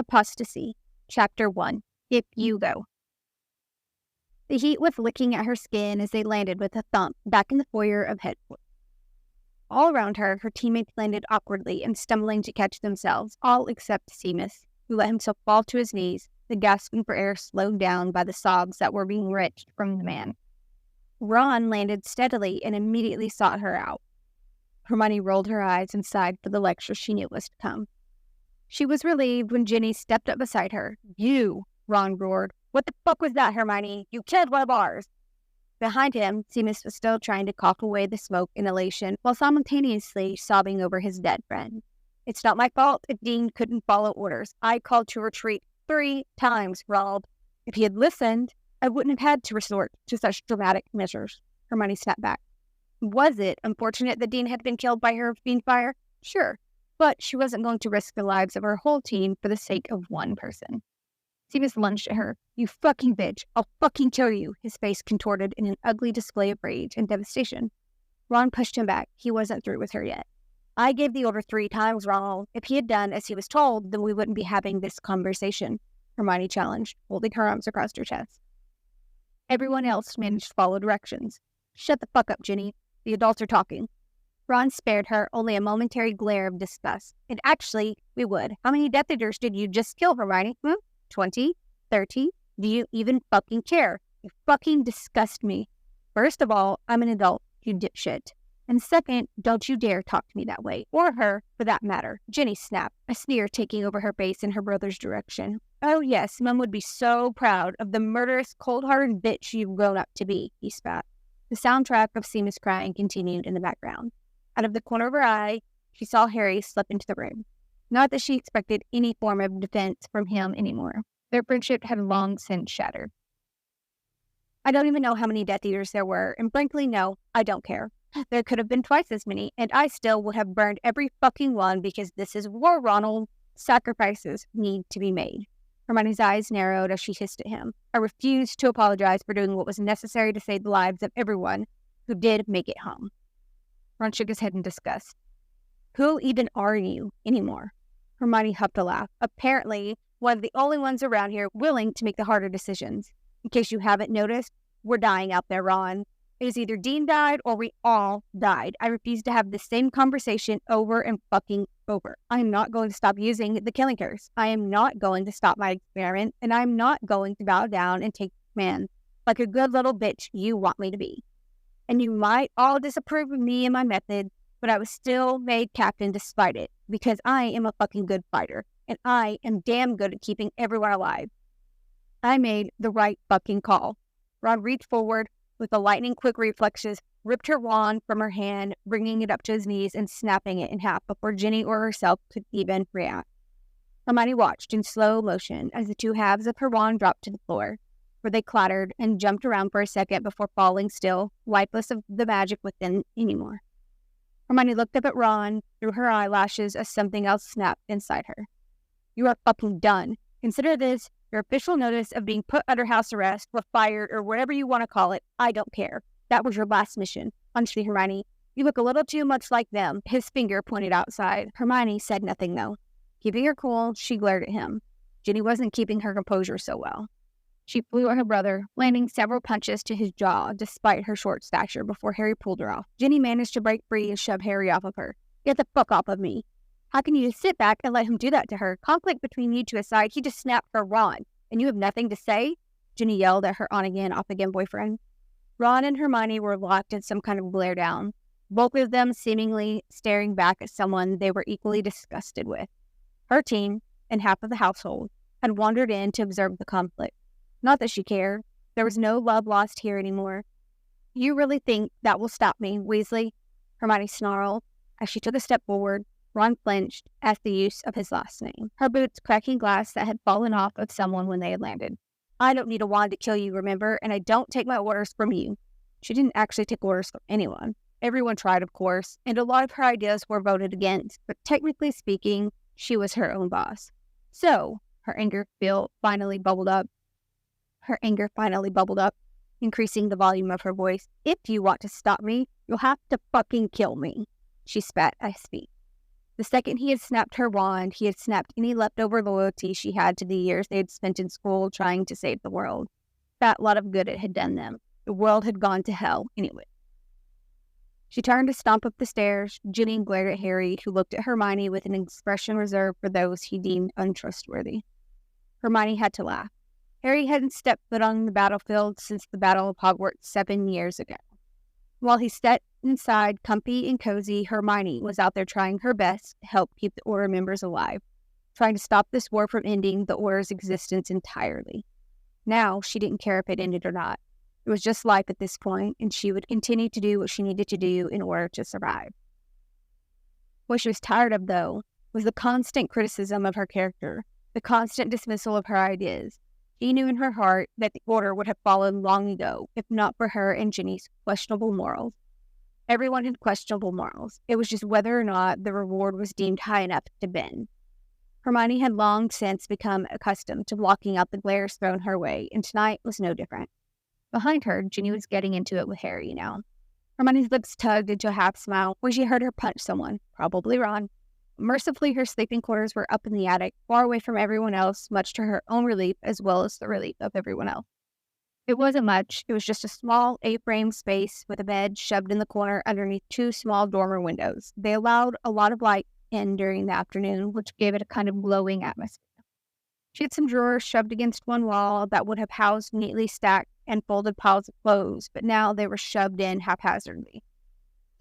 Apostasy, Chapter 1, If You Go. The heat was licking at her skin as they landed with a thump back in the foyer of headquarters. All around her, her teammates landed awkwardly and stumbling to catch themselves, all except Seamus, who let himself fall to his knees, the gasping for air slowed down by the sobs that were being wrenched from the man. Ron landed steadily and immediately sought her out. Hermione rolled her eyes and sighed for the lecture she knew was to come. She was relieved when Ginny stepped up beside her. "You!" Ron roared. "What the fuck was that, Hermione? You killed one of ours!" Behind him, Seamus was still trying to cough away the smoke in elation while simultaneously sobbing over his dead friend. "It's not my fault if Dean couldn't follow orders. I called to retreat 3 times, Rob. If he had listened, I wouldn't have had to resort to such dramatic measures." Hermione snapped back. Was it unfortunate that Dean had been killed by her fiend fire? Sure, but she wasn't going to risk the lives of her whole team for the sake of one person. Seamus lunged at her. "You fucking bitch. I'll fucking kill you." His face contorted in an ugly display of rage and devastation. Ron pushed him back. He wasn't through with her yet. "I gave the order 3 times, Ron. If he had done as he was told, then we wouldn't be having this conversation," Hermione challenged, holding her arms across her chest. Everyone else managed to follow directions. "Shut the fuck up, Ginny. The adults are talking." Ron spared her only a momentary glare of disgust. "And actually, we would. How many Death Eaters did you just kill, Hermione? 20? 30? Do you even fucking care? You fucking disgust me. First of all, I'm an adult, you dipshit. And second, don't you dare talk to me that way. Or her, for that matter." Ginny snapped, a sneer taking over her face in her brother's direction. "Oh yes, Mum would be so proud of the murderous, cold-hearted bitch you've grown up to be," he spat. The soundtrack of Seamus crying continued in the background. Out of the corner of her eye, she saw Harry slip into the room. Not that she expected any form of defense from him anymore. Their friendship had long since shattered. "I don't even know how many Death Eaters there were, and frankly, no, I don't care. There could have been twice as many, and I still would have burned every fucking one because this is war, Ronald. Sacrifices need to be made." Hermione's eyes narrowed as she hissed at him. "I refused to apologize for doing what was necessary to save the lives of everyone who did make it home." Ron shook his head in disgust. "Who even are you anymore?" Hermione huffed a laugh. "Apparently, one of the only ones around here willing to make the harder decisions. In case you haven't noticed, we're dying out there, Ron. It is either Dean died or we all died. I refuse to have the same conversation over and fucking over. I am not going to stop using the killing curse. I am not going to stop my experiment, and I am not going to bow down and take command like a good little bitch you want me to be. And you might all disapprove of me and my method, but I was still made captain despite it, because I am a fucking good fighter, and I am damn good at keeping everyone alive. I made the right fucking call." Ron reached forward with the lightning-quick reflexes, ripped her wand from her hand, bringing it up to his knees and snapping it in half before Ginny or herself could even react. Hermione watched in slow motion as the 2 halves of her wand dropped to the floor, where they clattered and jumped around for a second before falling still, lifeless of the magic within anymore. Hermione looked up at Ron through her eyelashes as something else snapped inside her. "You are fucking done. Consider this your official notice of being put under house arrest, or fired, or whatever you want to call it. I don't care. That was your last mission. Honestly, Hermione, you look a little too much like them." His finger pointed outside. Hermione said nothing, though. Keeping her cool, she glared at him. Ginny wasn't keeping her composure so well. She flew at her brother, landing several punches to his jaw despite her short stature before Harry pulled her off. Ginny managed to break free and shove Harry off of her. "Get the fuck off of me. How can you just sit back and let him do that to her? Conflict between you 2 aside, he just snapped her Ron, and you have nothing to say?" Ginny yelled at her on-again, off-again boyfriend. Ron and Hermione were locked in some kind of glare down, both of them seemingly staring back at someone they were equally disgusted with. Her team, and half of the household, had wandered in to observe the conflict. Not that she cared. There was no love lost here anymore. "You really think that will stop me, Weasley?" Hermione snarled. As she took a step forward, Ron flinched at the use of his last name, her boots cracking glass that had fallen off of someone when they had landed. "I don't need a wand to kill you, remember? And I don't take my orders from you." She didn't actually take orders from anyone. Everyone tried, of course, and a lot of her ideas were voted against, but technically speaking, she was her own boss. So, her anger finally bubbled up, increasing the volume of her voice. "If you want to stop me, you'll have to fucking kill me." She spat at his feet. The second he had snapped her wand, he had snapped any leftover loyalty she had to the years they had spent in school trying to save the world. That lot of good it had done them. The world had gone to hell anyway. She turned to stomp up the stairs. Ginny glared at Harry, who looked at Hermione with an expression reserved for those he deemed untrustworthy. Hermione had to laugh. Harry hadn't stepped foot on the battlefield since the Battle of Hogwarts 7 years ago. While he sat inside, comfy and cozy, Hermione was out there trying her best to help keep the Order members alive, trying to stop this war from ending the Order's existence entirely. Now, she didn't care if it ended or not. It was just life at this point, and she would continue to do what she needed to do in order to survive. What she was tired of, though, was the constant criticism of her character, the constant dismissal of her ideas. She knew in her heart that the Order would have fallen long ago, if not for her and Ginny's questionable morals. Everyone had questionable morals. It was just whether or not the reward was deemed high enough to bend. Hermione had long since become accustomed to blocking out the glares thrown her way, and tonight was no different. Behind her, Ginny was getting into it with Harry now. Hermione's lips tugged into a half smile when she heard her punch someone, probably Ron. Mercifully, her sleeping quarters were up in the attic, far away from everyone else, much to her own relief as well as the relief of everyone else. It wasn't much. It was just a small A-frame space with a bed shoved in the corner underneath 2 small dormer windows. They allowed a lot of light in during the afternoon, which gave it a kind of glowing atmosphere. She had some drawers shoved against one wall that would have housed neatly stacked and folded piles of clothes, but now they were shoved in haphazardly.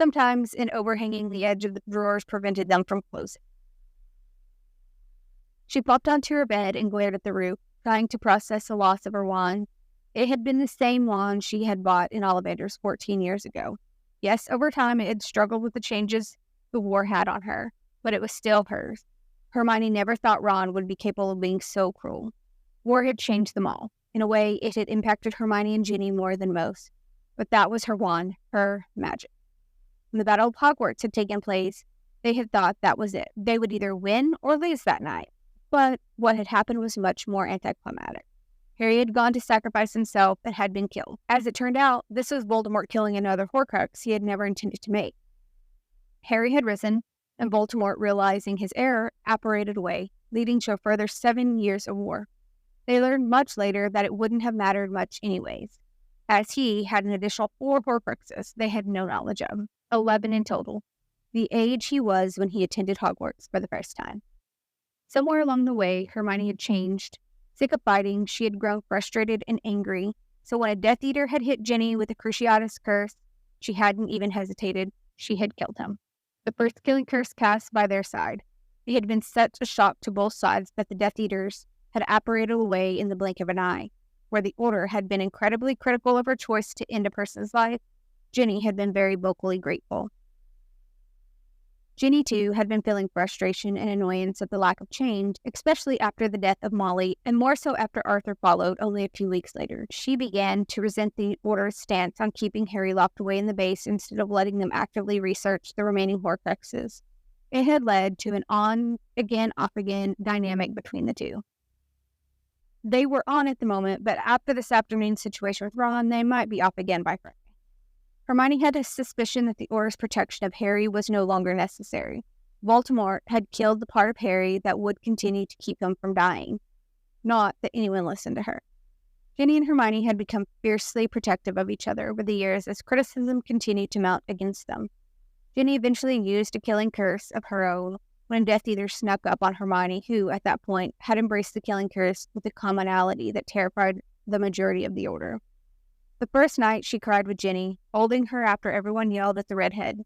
Sometimes an overhanging the edge of the drawers prevented them from closing. She flopped onto her bed and glared at the roof, trying to process the loss of her wand. It had been the same wand she had bought in Ollivanders 14 years ago. Yes, over time it had struggled with the changes the war had on her, but it was still hers. Hermione never thought Ron would be capable of being so cruel. War had changed them all. In a way, it had impacted Hermione and Ginny more than most. But that was her wand, her magic. When the Battle of Hogwarts had taken place, they had thought that was it. They would either win or lose that night. But what had happened was much more anticlimactic. Harry had gone to sacrifice himself and had been killed. As it turned out, this was Voldemort killing another Horcrux he had never intended to make. Harry had risen, and Voldemort, realizing his error, apparated away, leading to a further 7 years of war. They learned much later that it wouldn't have mattered much anyways, as he had an additional 4 Horcruxes they had no knowledge of, 11 in total, the age he was when he attended Hogwarts for the first time. Somewhere along the way, Hermione had changed. Sick of fighting, she had grown frustrated and angry, so when a Death Eater had hit Ginny with a Cruciatus curse, she hadn't even hesitated. She had killed him. The first killing curse cast by their side. It had been such a shock to both sides that the Death Eaters had apparated away in the blink of an eye. Where the Order had been incredibly critical of her choice to end a person's life, Ginny had been very vocally grateful. Ginny, too, had been feeling frustration and annoyance at the lack of change, especially after the death of Molly, and more so after Arthur followed only a few weeks later. She began to resent the Order's stance on keeping Harry locked away in the base instead of letting them actively research the remaining Horcruxes. It had led to an on-again, off-again dynamic between the two. They were on at the moment, but after this afternoon's situation with Ron, they might be off again by Friday. Hermione had a suspicion that the Order's protection of Harry was no longer necessary. Voldemort had killed the part of Harry that would continue to keep him from dying. Not that anyone listened to her. Ginny and Hermione had become fiercely protective of each other over the years as criticism continued to mount against them. Ginny eventually used a killing curse of her own when Death Eater snuck up on Hermione, who, at that point, had embraced the killing curse with a commonality that terrified the majority of the Order. The first night, she cried with Ginny, holding her after everyone yelled at the redhead.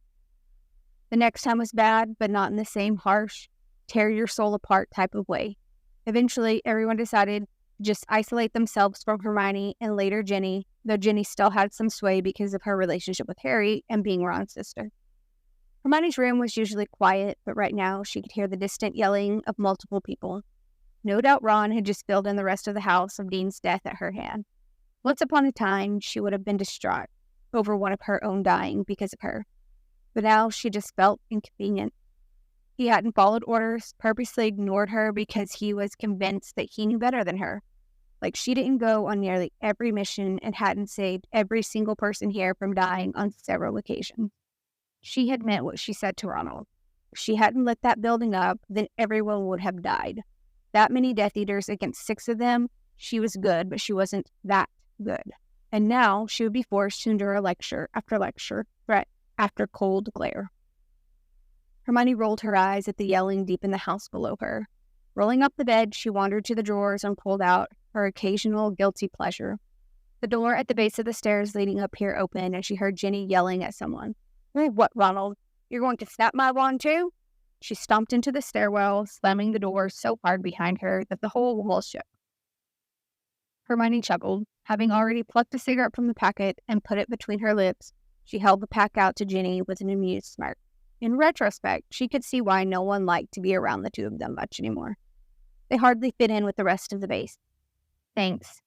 The next time was bad, but not in the same harsh, tear-your-soul-apart type of way. Eventually, everyone decided to just isolate themselves from Hermione and later Ginny, though Ginny still had some sway because of her relationship with Harry and being Ron's sister. Hermione's room was usually quiet, but right now she could hear the distant yelling of multiple people. No doubt Ron had just filled in the rest of the house of Dean's death at her hand. Once upon a time, she would have been distraught over one of her own dying because of her. But now she just felt inconvenient. He hadn't followed orders, purposely ignored her because he was convinced that he knew better than her. Like she didn't go on nearly every mission and hadn't saved every single person here from dying on several occasions. She had meant what she said to Ronald. If she hadn't lit that building up, then everyone would have died. That many Death Eaters against 6 of them, she was good, but she wasn't that good. And now she would be forced to endure lecture after lecture, threat after cold glare. Hermione rolled her eyes at the yelling deep in the house below her. Rolling up the bed, she wandered to the drawers and pulled out her occasional guilty pleasure. The door at the base of the stairs leading up here opened, and she heard Ginny yelling at someone. "Hey, what, Ronald? You're going to snap my wand too?" She stomped into the stairwell, slamming the door so hard behind her that the whole wall shook. Hermione chuckled. Having already plucked a cigarette from the packet and put it between her lips, she held the pack out to Ginny with an amused smirk. In retrospect, she could see why no one liked to be around the two of them much anymore. They hardly fit in with the rest of the base. "Thanks,"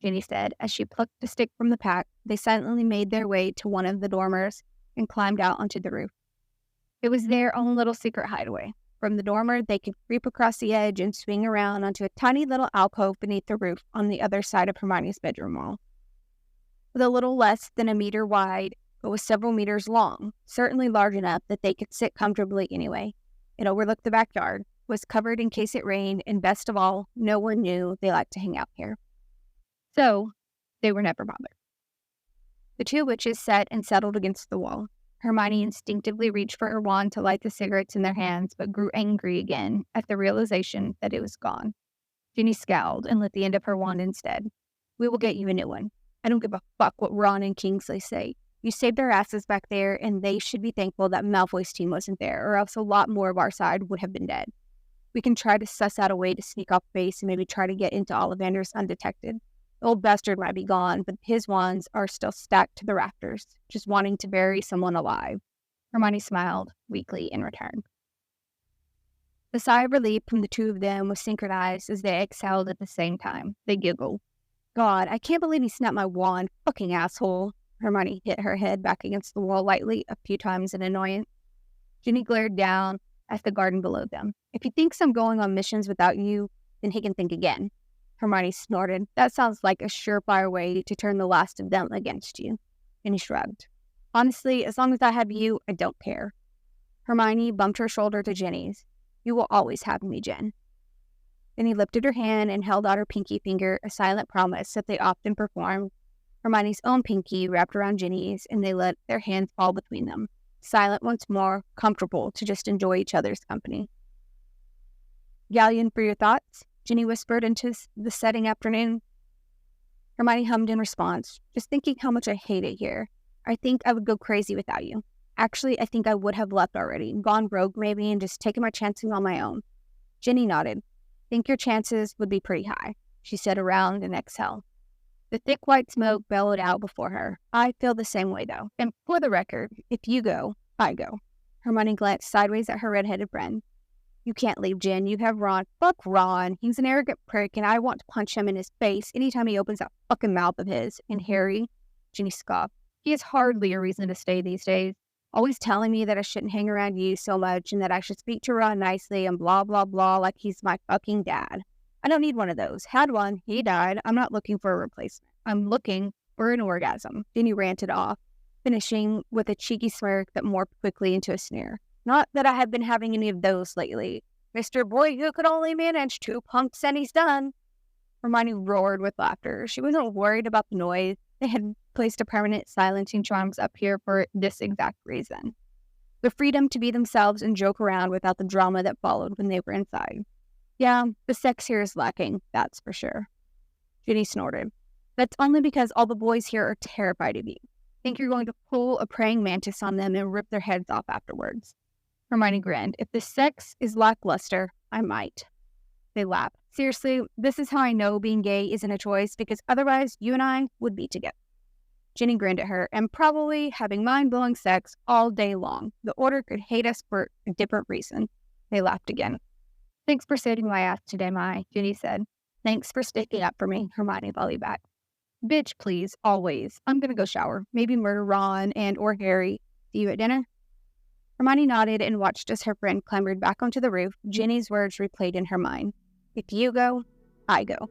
Ginny said. As she plucked a stick from the pack, they silently made their way to one of the dormers and climbed out onto the roof. It was their own little secret hideaway. From the dormer, they could creep across the edge and swing around onto a tiny little alcove beneath the roof on the other side of Hermione's bedroom wall. With a little less than a meter wide, but was several meters long, certainly large enough that they could sit comfortably anyway. It overlooked the backyard, was covered in case it rained, and best of all, no one knew they liked to hang out here. So, they were never bothered. The two witches sat and settled against the wall. Hermione instinctively reached for her wand to light the cigarettes in their hands, but grew angry again at the realization that it was gone. Ginny scowled and lit the end of her wand instead. "We will get you a new one. I don't give a fuck what Ron and Kingsley say. You saved their asses back there, and they should be thankful that Malfoy's team wasn't there, or else a lot more of our side would have been dead. We can try to suss out a way to sneak off base and maybe try to get into Ollivander's undetected. The old bastard might be gone, but his wands are still stacked to the rafters, just wanting to bury someone alive." Hermione smiled weakly in return. The sigh of relief from the two of them was synchronized as they exhaled at the same time. They giggled. "God, I can't believe he snapped my wand, fucking asshole." Hermione hit her head back against the wall lightly a few times in annoyance. Ginny glared down at the garden below them. "If he thinks I'm going on missions without you, then he can think again." Hermione snorted. "That sounds like a surefire way to turn the last of them against you." And he shrugged. "Honestly, as long as I have you, I don't care." Hermione bumped her shoulder to Ginny's. "You will always have me, Jen." Then he lifted her hand and held out her pinky finger, a silent promise that they often performed. Hermione's own pinky wrapped around Ginny's, and they let their hands fall between them. Silent once more, comfortable to just enjoy each other's company. "Galleon for your thoughts?" Ginny whispered into the setting afternoon. Hermione hummed in response. "Just thinking how much I hate it here. I think I would go crazy without you. Actually, I think I would have left already, gone rogue maybe, and just taken my chances on my own." Ginny nodded. "Think your chances would be pretty high," she said around and exhaled. The thick white smoke bellowed out before her. "I feel the same way, though. And for the record, if you go, I go." Hermione glanced sideways at her red-headed friend. "You can't leave, Jen. You have Ron." "Fuck Ron. He's an arrogant prick, and I want to punch him in his face anytime he opens that fucking mouth of his." "And Harry?" Ginny scoffed. "He is hardly a reason to stay these days. Always telling me that I shouldn't hang around you so much and that I should speak to Ron nicely and blah, blah, blah, like he's my fucking dad. I don't need one of those. Had one. He died. I'm not looking for a replacement. I'm looking for an orgasm." Ginny ranted off, finishing with a cheeky smirk that morphed quickly into a sneer. "Not that I have been having any of those lately. Mr. Boy who could only manage 2 punks and he's done." Hermione roared with laughter. She wasn't worried about the noise. They had placed a permanent silencing charms up here for this exact reason. The freedom to be themselves and joke around without the drama that followed when they were inside. "Yeah, the sex here is lacking, that's for sure." Ginny snorted. "That's only because all the boys here are terrified of you. Think you're going to pull a praying mantis on them and rip their heads off afterwards." Hermione grinned. "If the sex is lackluster, I might." They laughed. "Seriously, this is how I know being gay isn't a choice, because otherwise you and I would be together." Ginny grinned at her. "And probably having mind-blowing sex all day long. The Order could hate us for a different reason." They laughed again. "Thanks for saving my ass today, Mai," Ginny said. "Thanks for sticking up for me," Hermione volleyed back. "Bitch, please, always. I'm gonna go shower. Maybe murder Ron and or Harry. See you at dinner?" Hermione nodded and watched as her friend clambered back onto the roof. Ginny's words replayed in her mind. "If you go, I go."